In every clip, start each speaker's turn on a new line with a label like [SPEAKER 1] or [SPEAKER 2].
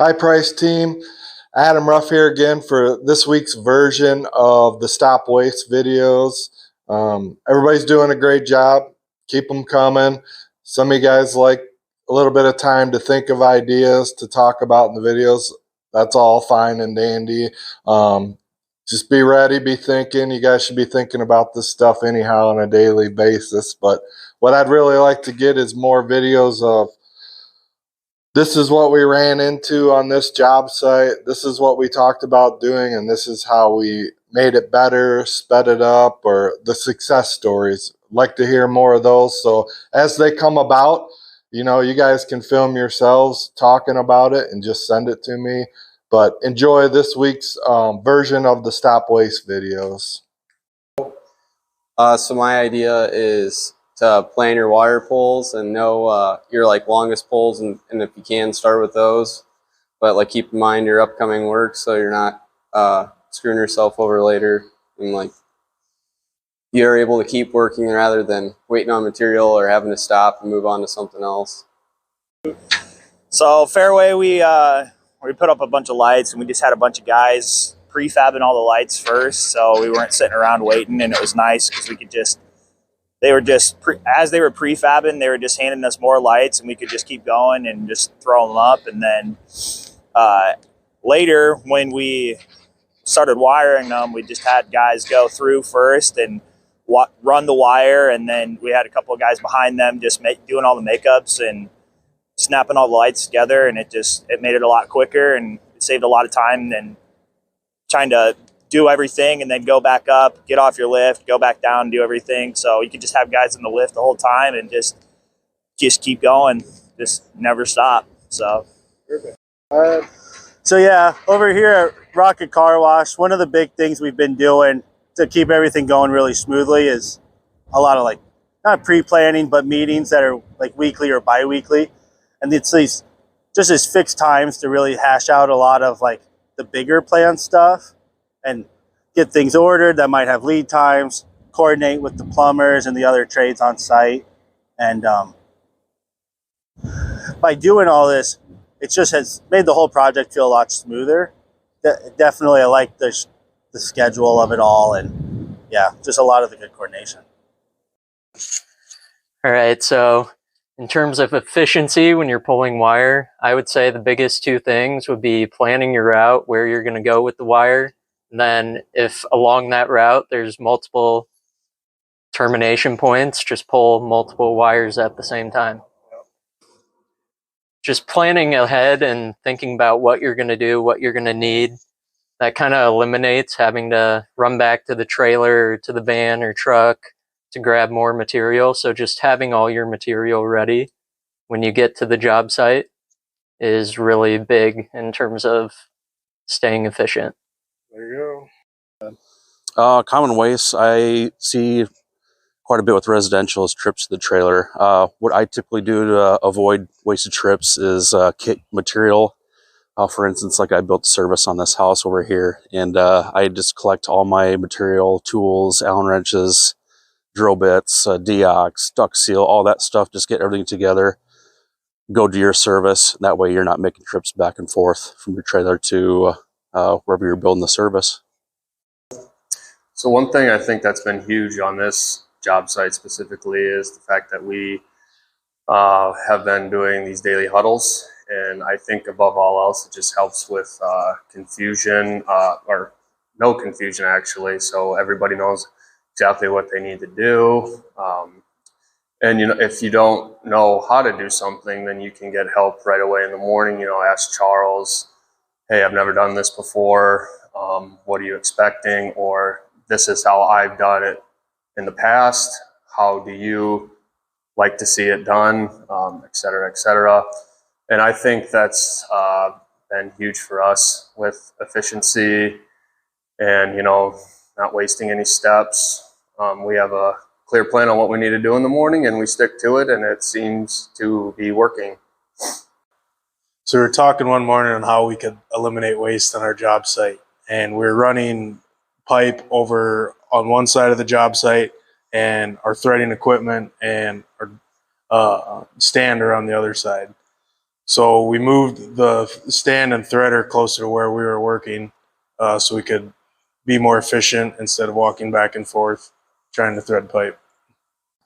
[SPEAKER 1] High Price team, Adam Ruff here again for this week's version of the Stop Waste videos. Everybody's doing a great job. Keep them coming. Some of you guys like a little bit of time to think of ideas to talk about in the videos. That's all fine and dandy. Just be ready, be thinking. You guys should be thinking about this stuff anyhow on a daily basis. But what I'd really like to get is more videos of this is what we ran into on this job site. This is what we talked about doing, and this is how we made it better, sped it up, or the success stories. Like to hear more of those. So as they come about, you guys can film yourselves talking about it and just send it to me. But enjoy this week's version of the Stop Waste videos.
[SPEAKER 2] So my idea is to plan your wire pulls and know your longest pulls, and if you can, start with those. But keep in mind your upcoming work so you're not screwing yourself over later, and you're able to keep working rather than waiting on material or having to stop and move on to something else.
[SPEAKER 3] So Fairway, we put up a bunch of lights, and we just had a bunch of guys prefabbing all the lights first, so we weren't sitting around waiting, and it was nice because we could just, as they were prefabbing, they were just handing us more lights, and we could just keep going and just throw them up. And then later, when we started wiring them, we just had guys go through first and run the wire, and then we had a couple of guys behind them just doing all the makeups and snapping all the lights together, and it made it a lot quicker, and it saved a lot of time than trying to do everything and then go back up, get off your lift, go back down, do everything. So you could just have guys in the lift the whole time and just keep going, just never stop. So
[SPEAKER 4] So yeah, over here at Rocket Car Wash, one of the big things we've been doing to keep everything going really smoothly is a lot of not pre-planning, but meetings that are weekly or bi-weekly. And it's these just as fixed times to really hash out a lot of the bigger plan stuff and get things ordered that might have lead times, coordinate with the plumbers and the other trades on site. And by doing all this, it just has made the whole project feel a lot smoother. Definitely, I like the schedule of it all, and yeah, just a lot of the good coordination.
[SPEAKER 5] All right, so in terms of efficiency when you're pulling wire, I would say the biggest two things would be planning your route, where you're going to go with the wire. And then if along that route there's multiple termination points, just pull multiple wires at the same time. Just planning ahead and thinking about what you're going to do, what you're going to need, that kind of eliminates having to run back to the trailer or to the van or truck to grab more material. So just having all your material ready when you get to the job site is really big in terms of staying efficient.
[SPEAKER 1] There you
[SPEAKER 6] go. Common waste I see quite a bit with residential is trips to the trailer. What I typically do to avoid wasted trips is kit material. For instance, I built a service on this house over here, and I just collect all my material, tools, Allen wrenches, drill bits, deox, duct seal, all that stuff. Just get everything together, go to your service. That way you're not making trips back and forth from your trailer to wherever you're building the service.
[SPEAKER 7] So one thing I think that's been huge on this job site specifically is the fact that we have been doing these daily huddles. And I think above all else, it just helps with confusion, or no confusion actually. So everybody knows exactly what they need to do. And if you don't know how to do something, then you can get help right away in the morning. Ask Charles, hey, I've never done this before. What are you expecting? Or this is how I've done it in the past. How do you like to see it done? Et cetera, et cetera. And I think that's been huge for us with efficiency and, not wasting any steps. We have a clear plan on what we need to do in the morning, and we stick to it, and it seems to be working.
[SPEAKER 8] So we were talking one morning on how we could eliminate waste on our job site, and we're running pipe over on one side of the job site and our threading equipment and our stand are on the other side. So we moved the stand and threader closer to where we were working, so we could be more efficient instead of walking back and forth trying to thread pipe.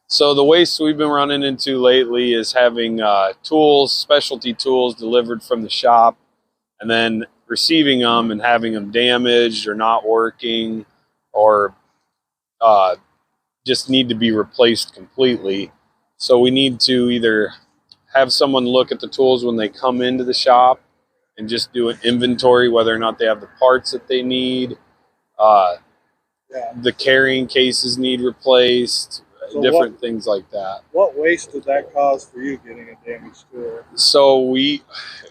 [SPEAKER 9] So the waste we've been running into lately is having tools, specialty tools delivered from the shop, and then receiving them and having them damaged or not working, or just need to be replaced completely. So we need to either have someone look at the tools when they come into the shop and just do an inventory, whether or not they have the parts that they need. The carrying cases need replaced,
[SPEAKER 8] So
[SPEAKER 9] different things like that.
[SPEAKER 8] What waste did that cause for you getting a damaged tool?
[SPEAKER 9] So we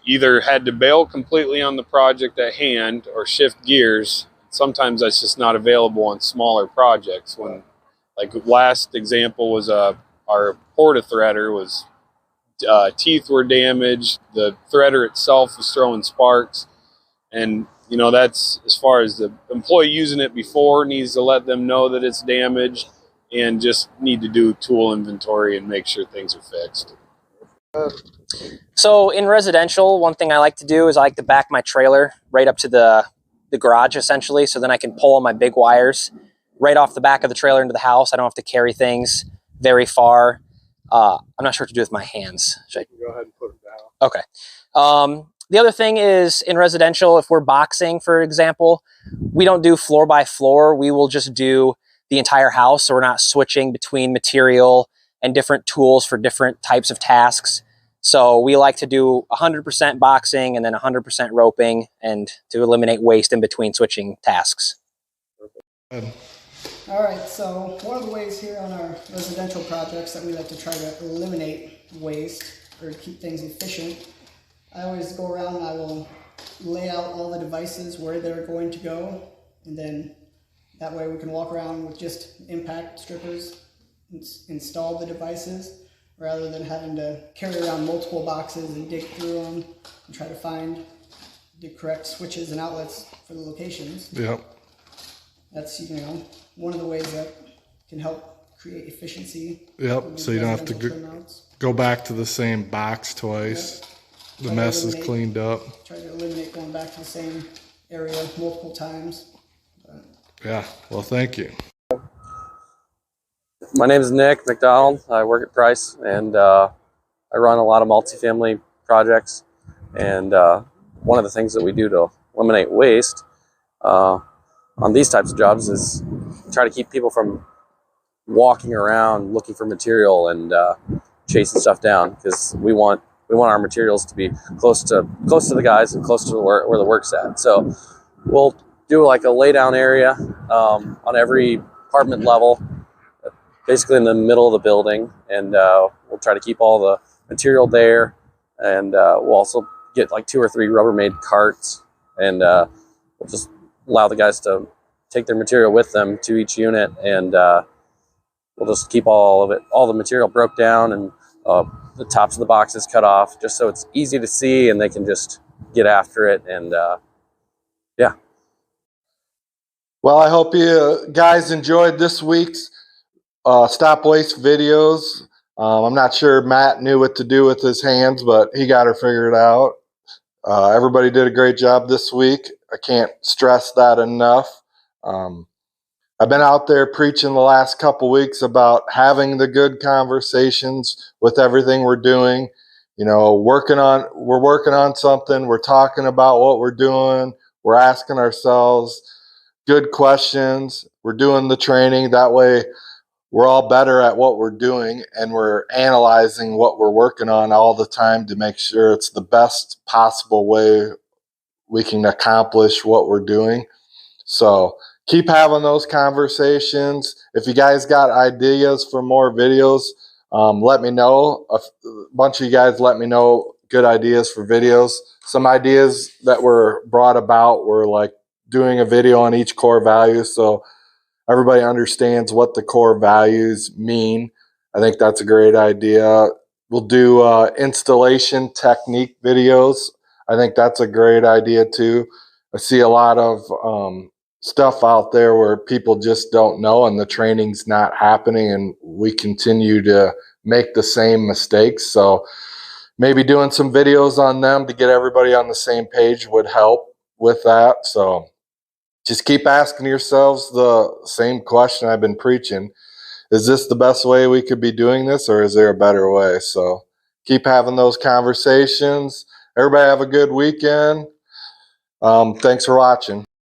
[SPEAKER 9] either had to bail completely on the project at hand or shift gears. Sometimes that's just not available on smaller projects. When, like last example was our porta threader was teeth were damaged. The threader itself was throwing sparks, and you know, that's as far as the employee using it before needs to let them know that it's damaged, and just need to do tool inventory and make sure things are fixed.
[SPEAKER 10] So in residential, one thing I like to do is I like to back my trailer right up to the garage essentially, so then I can pull my big wires right off the back of the trailer into the house. I don't have to carry things very far. I'm not sure what to do with my hands. Should I
[SPEAKER 8] Go ahead and put them down.
[SPEAKER 10] Okay. The other thing is in residential, if we're boxing, for example, we don't do floor by floor. We will just do the entire house. So we're not switching between material and different tools for different types of tasks. So we like to do 100% boxing and then 100% roping, and to eliminate waste in between switching tasks.
[SPEAKER 11] All right, so one of the ways here on our residential projects that we like to try to eliminate waste or keep things efficient, I always go around and I will lay out all the devices where they're going to go, and then that way we can walk around with just impact strippers and install the devices rather than having to carry around multiple boxes and dig through them and try to find the correct switches and outlets for the locations.
[SPEAKER 1] Yep.
[SPEAKER 11] That's, you know, one of the ways that can help create efficiency.
[SPEAKER 1] Yep. So you don't have to go back to the same box twice. Yep. The mess is cleaned up.
[SPEAKER 11] Try to eliminate going back to the same area multiple times.
[SPEAKER 1] Yeah. Well, thank you.
[SPEAKER 2] My name is Nick McDonald. I work at Price, and I run a lot of multifamily projects. And one of the things that we do to eliminate waste on these types of jobs is try to keep people from walking around looking for material and chasing stuff down, because we want our materials to be close to the guys and close to where the work's at. So we'll do like a lay down area on every apartment level, basically in the middle of the building, and we'll try to keep all the material there, and we'll also get like 2 or 3 Rubbermaid carts, and we'll just allow the guys to take their material with them to each unit, and we'll just keep all the material broke down and the tops of the boxes cut off, just so it's easy to see and they can just get after it. And yeah.
[SPEAKER 1] Well, I hope you guys enjoyed this week's Stop Waste videos. I'm not sure Matt knew what to do with his hands, but he got her figured out. Everybody did a great job this week. I can't stress that enough. I've been out there preaching the last couple weeks about having the good conversations with everything we're doing. You know, we're working on something. We're talking about what we're doing. We're asking ourselves good questions. We're doing the training. That way we're all better at what we're doing, and we're analyzing what we're working on all the time to make sure it's the best possible way we can accomplish what we're doing. So keep having those conversations. If you guys got ideas for more videos, let me know. A bunch of you guys let me know good ideas for videos. Some ideas that were brought about were like doing a video on each core value, so everybody understands what the core values mean. I think that's a great idea. We'll do installation technique videos. I think that's a great idea too. I see a lot of stuff out there where people just don't know, and the training's not happening, and we continue to make the same mistakes. So maybe doing some videos on them to get everybody on the same page would help with that. So just keep asking yourselves the same question I've been preaching. Is this the best way we could be doing this, or is there a better way? So keep having those conversations. Everybody have a good weekend. Thanks for watching.